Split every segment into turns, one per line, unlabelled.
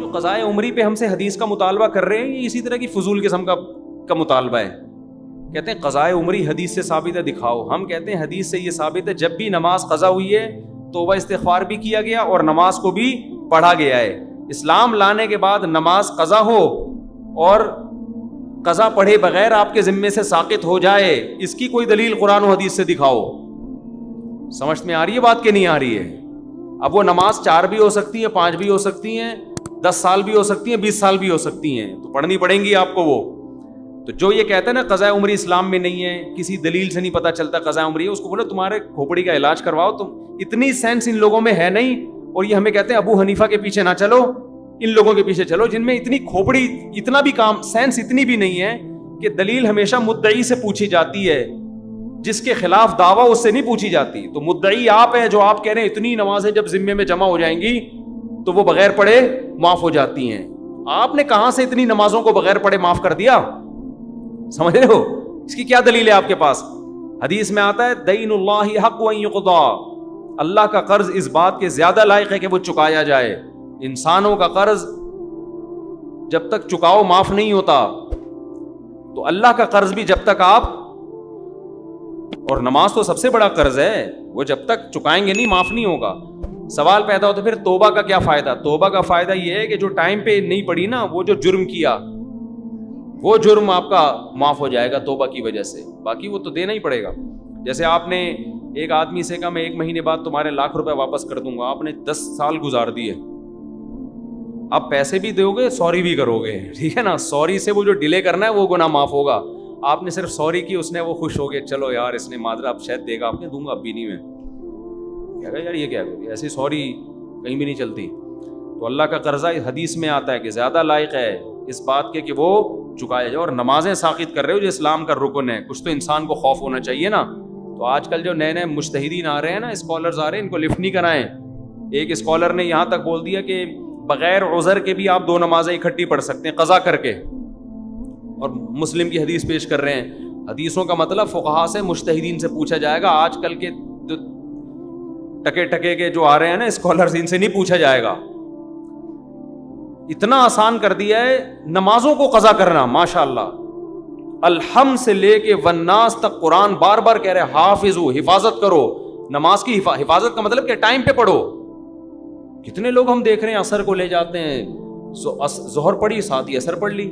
جو قضائے عمری پہ ہم سے حدیث کا مطالبہ کر رہے ہیں یہ اسی طرح کی فضول قسم کا مطالبہ ہے. کہتے ہیں قضائے عمری حدیث سے ثابت ہے, دکھاؤ. ہم کہتے ہیں حدیث سے یہ ثابت ہے جب بھی نماز قضا ہوئی ہے توبہ استغفار بھی کیا گیا اور نماز کو بھی پڑھا گیا ہے. اسلام لانے کے بعد نماز قضا ہو اور قضا پڑھے بغیر آپ کے ذمے سے ساقط ہو جائے, اس کی کوئی دلیل قرآن و حدیث سے دکھاؤ. سمجھ میں آ رہی ہے بات کہ نہیں آ رہی ہے؟ اب وہ نماز 4 بھی ہو سکتی ہیں, 5 بھی ہو سکتی ہیں, 10 سال بھی ہو سکتی ہیں, 20 سال بھی ہو سکتی ہیں, تو پڑھنی پڑیں گی آپ کو وہ. تو جو یہ کہتا ہے نا قضاء عمری اسلام میں نہیں ہے, کسی دلیل سے نہیں پتہ چلتا قضاء عمری ہے, اس کو بولو تمہارے کھوپڑی کا علاج کرواؤ. تم اتنی سینس ان لوگوں میں ہے نہیں, اور یہ ہمیں کہتے ہیں ابو حنیفہ کے پیچھے نہ چلو, ان لوگوں کے پیچھے چلو جن میں اتنی کھوپڑی, اتنا بھی کام سینس اتنی بھی نہیں ہے کہ دلیل ہمیشہ مدعی سے پوچھی جاتی ہے, جس کے خلاف دعویٰ اس سے نہیں پوچھی جاتی. تو مدعی آپ ہیں, جو آپ کہہ رہے ہیں اتنی نمازیں جب ذمے میں جمع ہو جائیں گی تو وہ بغیر پڑھے معاف ہو جاتی ہیں. آپ نے کہاں سے اتنی نمازوں کو بغیر پڑھے معاف کر دیا؟ سمجھ رہے ہو؟ اس کی کیا دلیل ہے آپ کے پاس؟ حدیث میں آتا ہے دین اللہ حق ان یقضا, اللہ کا قرض اس بات کے زیادہ لائق ہے کہ وہ چکایا جائے. انسانوں کا قرض جب تک چکاؤ معاف نہیں ہوتا, تو اللہ کا قرض بھی جب تک آپ, اور نماز تو سب سے بڑا قرض ہے, وہ جب تک چکائیں گے نہیں معاف نہیں ہوگا. سوال پیدا ہوتا پھر توبہ کا کیا فائدہ؟ توبہ کا فائدہ یہ ہے کہ جو ٹائم پہ نہیں پڑی نا, وہ جو جرم کیا وہ جرم آپ کا معاف ہو جائے گا توبہ کی وجہ سے, باقی وہ تو دینا ہی پڑے گا. جیسے آپ نے ایک آدمی سے کہا میں 1 مہینے بعد تمہارے ₹1,00,000 واپس کر دوں گا, آپ نے 10 سال گزار دیے, آپ پیسے بھی دو گے سوری بھی کرو گے, ٹھیک ہے نا. سوری سے وہ جو ڈیلے کرنا ہے وہ گناہ معاف ہوگا. آپ نے صرف سوری کی, اس نے وہ خوش ہو گئے, چلو یار اس نے معذرت اب شاید دے گا, آپ نے دوں گا اب بھی نہیں, میں کہا یار یہ کیا کری, ایسی سوری کہیں بھی نہیں چلتی. تو اللہ کا قرضہ حدیث میں آتا ہے کہ زیادہ لائق ہے اس بات کے کہ وہ چکایا جائے. اور نمازیں ساقط کر رہے ہو جو اسلام کا رکن ہے, کچھ تو انسان کو خوف ہونا چاہیے نا. تو آج کل جو نئے نئے مجتہدین آ رہے ہیں نا, اسکالرز آ رہے ہیں, ان کو لفٹ نہیں کرائیں. ایک اسکالر نے یہاں تک بول دیا کہ بغیر عذر کے بھی آپ 2 نمازیں اکٹھی پڑھ سکتے ہیں قضا کر کے, اور مسلم کی حدیث پیش کر رہے ہیں. حدیثوں کا مطلب فقہا سے مجتہدین سے پوچھا جائے گا. آج کل کے جو ٹکے کے جو آ رہے ہیں نا اسکالرز, ان سے نہیں پوچھا جائے گا. اتنا آسان کر دیا ہے نمازوں کو قضا کرنا, ماشاءاللہ. الحمد سے لے کے والناس تک قرآن بار بار کہہ رہے حافظو, حفاظت کرو. نماز کی حفاظت کا مطلب کہ ٹائم پہ پڑھو. کتنے لوگ ہم دیکھ رہے ہیں عصر کو لے جاتے ہیں, ظہر پڑھی ساتھ ہی عصر پڑھ لی,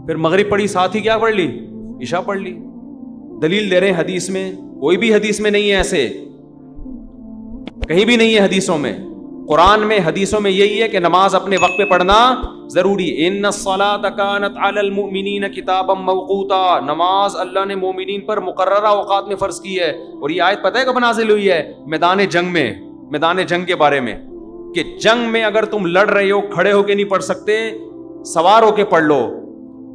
پھر مغرب پڑھی ساتھ ہی کیا پڑھ لی, عشاء پڑھ لی. دلیل دے رہے ہیں حدیث میں, کوئی بھی حدیث میں نہیں ہے ایسے, کہیں بھی نہیں ہے حدیثوں میں. قرآن میں حدیثوں میں یہی ہے کہ نماز اپنے وقت پہ پڑھنا ضروری. ان الصلاۃ کانت علی المؤمنین کتابا موقوتا, نماز اللہ نے مومنین پر مقررہ اوقات میں فرض کی ہے. اور یہ آیت پتہ ہے کب نازل ہوئی ہے؟ میدان جنگ میں, میدان جنگ کے بارے میں, کہ جنگ میں اگر تم لڑ رہے ہو, کھڑے ہو کے نہیں پڑھ سکتے, سوار ہو کے پڑھ لو.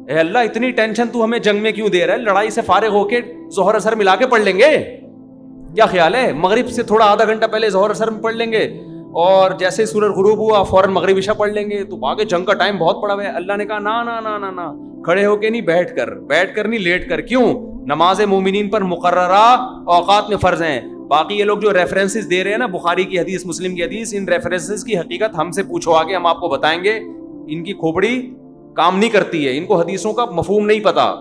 اے اللہ اتنی ٹینشن تو ہمیں جنگ میں کیوں دے رہا ہے؟ لڑائی سے فارغ ہو کے ظہر اثر ملا کے پڑھ لیں گے, کیا خیال ہے؟ مغرب سے تھوڑا آدھا گھنٹہ پہلے ظہر اثر میں پڑھ لیں گے, اور جیسے سورج غروب ہوا فوراً مغرب عشاء پڑھ لیں گے. تو آگے جنگ کا ٹائم بہت پڑا ہوا ہے. اللہ نے کہا نا نا نا نا نا, کھڑے ہو کے نہیں, بیٹھ کر نہیں, لیٹ کر. کیوں؟ نماز مومنین پر مقررہ اوقات میں فرض ہیں. باقی یہ لوگ جو ریفرنسز دے رہے ہیں نا, بخاری کی حدیث, مسلم کی حدیث, ان ریفرنسز کی حقیقت ہم سے پوچھو آگے, ہم آپ کو بتائیں گے. ان کی کھوپڑی کام نہیں کرتی ہے, ان کو حدیثوں کا مفہوم نہیں پتا,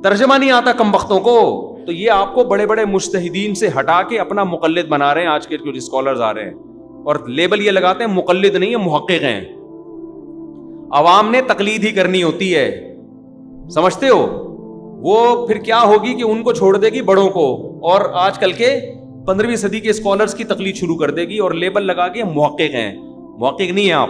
ترجمہ نہیں آتا کم بختوں کو. تو یہ آپ کو بڑے بڑے مجتہدین سے ہٹا کے اپنا مقلد بنا رہے ہیں آج کے جو اسکالرز آ رہے ہیں, اور لیبل یہ لگاتے ہیں مقلد نہیں ہے, محقق ہیں. عوام نے تقلید ہی کرنی ہوتی ہے, سمجھتے ہو؟ وہ پھر کیا ہوگی کہ ان کو چھوڑ دے گی بڑوں کو, اور آج کل کے 15ویں صدی کے اسکالرز کی تقلید شروع کر دے گی, اور لیبل لگا کے محقق ہیں. محقق نہیں ہیں آپ.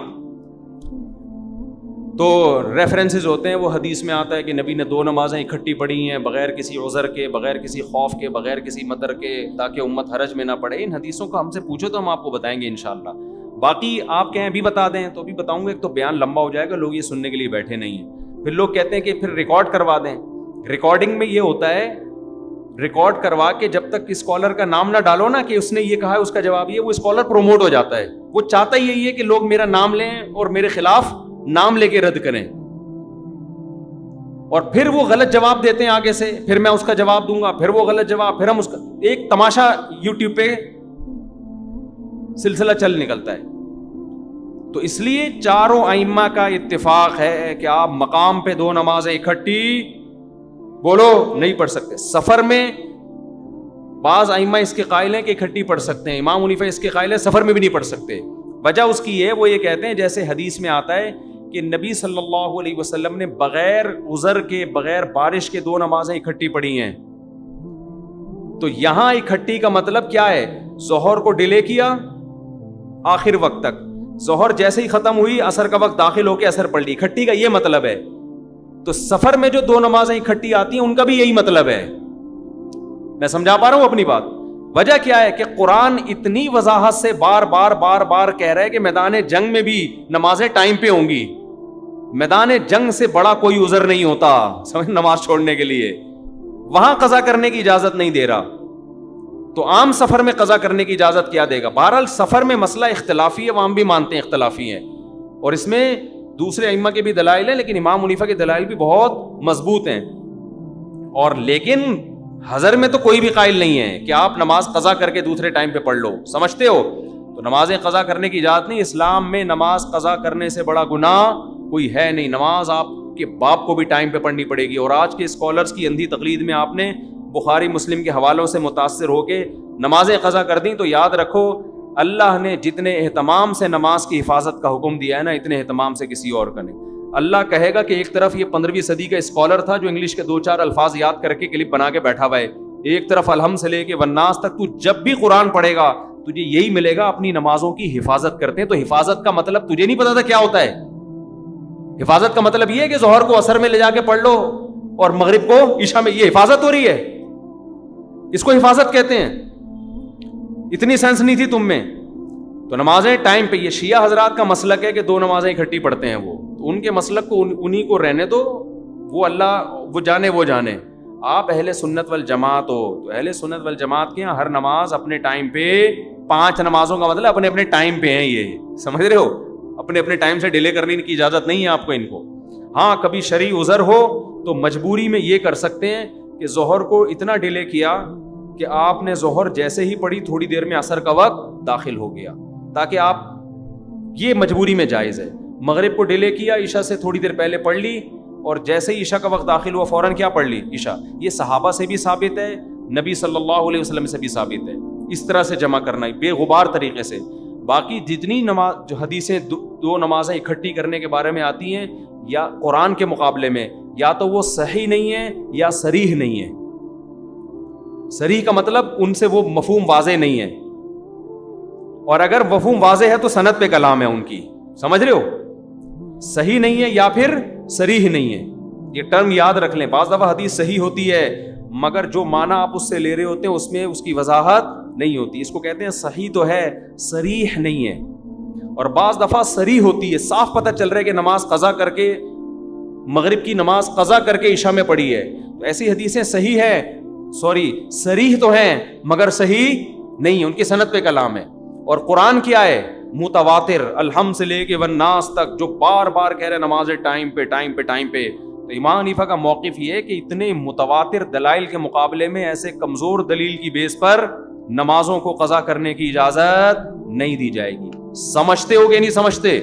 تو ریفرنسز ہوتے ہیں, وہ حدیث میں آتا ہے کہ نبی نے 2 نمازیں اکٹھی پڑھی ہیں بغیر کسی عذر کے, بغیر کسی خوف کے, بغیر کسی مطر کے, تاکہ امت حرج میں نہ پڑے. ان حدیثوں کو ہم سے پوچھو تو ہم آپ کو بتائیں گے انشاءاللہ. باقی آپ کہیں بھی بتا دیں تو بھی بتاؤں گا, ایک تو بیان لمبا ہو جائے گا, لوگ یہ سننے کے لیے بیٹھے نہیں ہیں. پھر لوگ کہتے ہیں کہ پھر ریکارڈ کروا دیں. ریکارڈنگ میں یہ ہوتا ہے, ریکارڈ کروا کے جب تک اسکالر کا نام نہ ڈالو نا کہ اس نے یہ کہا ہے, اس کا جواب یہ, وہ اسکالر پروموٹ ہو جاتا ہے. وہ چاہتا ہی یہی ہے کہ لوگ میرا نام لیں اور میرے خلاف نام لے کے رد کریں, اور پھر وہ غلط جواب دیتے ہیں آگے سے, پھر میں اس کا جواب دوں گا, پھر وہ غلط جواب, پھر ہم اس کا ایک تماشا یوٹیوب پہ سلسلہ چل نکلتا ہے. تو اس لیے چاروں ائمہ کا اتفاق ہے کہ آپ مقام پہ 2 نمازیں اکٹھی بولو نہیں پڑھ سکتے. سفر میں بعض ائمہ اس کے قائل ہیں کہ اکٹھی پڑھ سکتے ہیں, امام حنیفہ اس کے قائل ہے سفر میں بھی نہیں پڑھ سکتے. وجہ اس کی ہے, وہ یہ کہتے ہیں جیسے حدیث میں آتا ہے کہ نبی صلی اللہ علیہ وسلم نے بغیر عذر کے, بغیر بارش کے 2 نمازیں اکٹھی پڑھی ہیں. تو یہاں اکٹھی کا مطلب کیا ہے؟ ظہر کو ڈیلے کیا آخر وقت تک, ظہر جیسے ہی ختم ہوئی عصر کا وقت داخل ہو کے عصر پڑھ لی. اکٹھی کا یہ مطلب ہے. تو سفر میں جو 2 نمازیں اکٹھی آتی ہیں ان کا بھی یہی مطلب ہے. میں سمجھا پا رہا ہوں اپنی بات؟ وجہ کیا ہے کہ قرآن اتنی وضاحت سے بار بار کہہ رہا ہے کہ میدان جنگ میں بھی نمازیں ٹائم پہ ہوں گی. میدان جنگ سے بڑا کوئی عذر نہیں ہوتا سمجھ نماز چھوڑنے کے لیے, وہاں قضا کرنے کی اجازت نہیں دے رہا. تو عام سفر میں قضا کرنے کی اجازت کیا دے گا؟ بہرحال سفر میں مسئلہ اختلافی ہے, وہ ہم بھی مانتے ہیں اختلافی ہیں, اور اس میں دوسرے ائمہ کے بھی دلائل ہیں, لیکن امام حنیفہ کے دلائل بھی بہت مضبوط ہیں. اور لیکن حضر میں تو کوئی بھی قائل نہیں ہے کہ آپ نماز قضا کر کے دوسرے ٹائم پہ پڑھ لو, سمجھتے ہو؟ تو نمازیں قضا کرنے کی اجازت نہیں. اسلام میں نماز قضا کرنے سے بڑا گناہ کوئی ہے نہیں. نماز آپ کے باپ کو بھی ٹائم پہ پڑھنی پڑے گی. اور آج کے اسکالرز کی اندھی تقلید میں آپ نے بخاری مسلم کے حوالوں سے متاثر ہو کے نمازیں قضا کر دیں, تو یاد رکھو اللہ نے جتنے اہتمام سے نماز کی حفاظت کا حکم دیا ہے نا, اتنے اہتمام سے کسی اور کا نہیں. اللہ کہے گا کہ ایک طرف یہ 15ویں صدی کا اسکالر تھا جو انگلش کے 2-4 الفاظ یاد کر کے کلپ بنا کے بیٹھا ہوا ہے, ایک طرف الحمد سے لے کے والناس تک تو جب بھی قرآن پڑھے گا تجھے یہی ملے گا, اپنی نمازوں کی حفاظت کرتے ہیں. تو حفاظت کا مطلب تجھے نہیں پتا تھا کیا ہوتا ہے؟ حفاظت کا مطلب یہ ہے کہ ظہر کو عصر میں لے جا کے پڑھ لو اور مغرب کو عشاء میں, یہ حفاظت ہو رہی ہے, اس کو حفاظت کہتے ہیں. اتنی سینس نہیں تھی تم میں. تو نمازیں ٹائم پہ, یہ شیعہ حضرات کا مسلک ہے کہ 2 نمازیں اکٹھی پڑھتے ہیں. وہ ان کے مسلک کو انہی کو رہنے دو, وہ اللہ وہ جانے. آپ اہل سنت والجماعت ہو, تو اہل سنت والجماعت کے یہاں ہر نماز اپنے ٹائم پہ, 5 نمازوں کا مطلب اپنے اپنے ٹائم پہ ہیں. یہ سمجھ رہے ہو؟ اپنے اپنے ٹائم سے ڈیلے کرنے کی اجازت نہیں ہے آپ کو ان کو. ہاں کبھی شرعی عذر ہو تو مجبوری میں یہ کر سکتے ہیں کہ ظہر کو اتنا ڈیلے کیا کہ آپ نے ظہر جیسے ہی پڑھی تھوڑی دیر میں عصر کا وقت داخل ہو گیا, تاکہ آپ, یہ مجبوری میں جائز ہے. مغرب کو ڈیلے کیا, عشاء سے تھوڑی دیر پہلے پڑھ لی, اور جیسے ہی عشاء کا وقت داخل ہوا فوراً کیا پڑھ لی؟ عشاء. یہ صحابہ سے بھی ثابت ہے, نبی صلی اللہ علیہ وسلم سے بھی ثابت ہے. اس طرح سے جمع کرنا ہے بے غبار طریقے سے. باقی جتنی نماز جو حدیثیں 2 نمازیں اکٹھی کرنے کے بارے میں آتی ہیں, یا قرآن کے مقابلے میں یا تو وہ صحیح نہیں ہے یا صریح نہیں ہے. صریح کا مطلب ان سے وہ مفہوم واضح نہیں ہے, اور اگر مفہوم واضح ہے تو سند پہ کلام ہے ان کی, سمجھ رہے ہو؟ صحیح نہیں ہے یا پھر صریح نہیں ہے. یہ ٹرم یاد رکھ لیں. بعض دفعہ حدیث صحیح ہوتی ہے مگر جو معنی آپ اس سے لے رہے ہوتے ہیں اس میں اس کی وضاحت نہیں ہوتی, اس کو کہتے ہیں صحیح تو ہے صریح نہیں ہے. اور بعض دفعہ صریح ہوتی ہے, صاف پتہ چل رہا ہے کہ نماز قضا کر کے, مغرب کی نماز قضا کر کے عشاء میں پڑھی ہے, تو ایسی حدیثیں صحیح ہے, صریح تو ہیں مگر صحیح نہیں ہے, ان کی سند پہ کلام ہے. اور قرآن کیا ہے؟ متواتر, الحمد سے لے کے والناس تک, جو بار بار کہہ رہے نماز ٹائم پہ ٹائم پہ ٹائم پہ. تو امام حنیفہ کا موقف یہ ہے کہ اتنے متواتر دلائل کے مقابلے میں ایسے کمزور دلیل کی بیس پر نمازوں کو قضا کرنے کی اجازت نہیں دی جائے گی. سمجھتے ہو کہ نہیں سمجھتے؟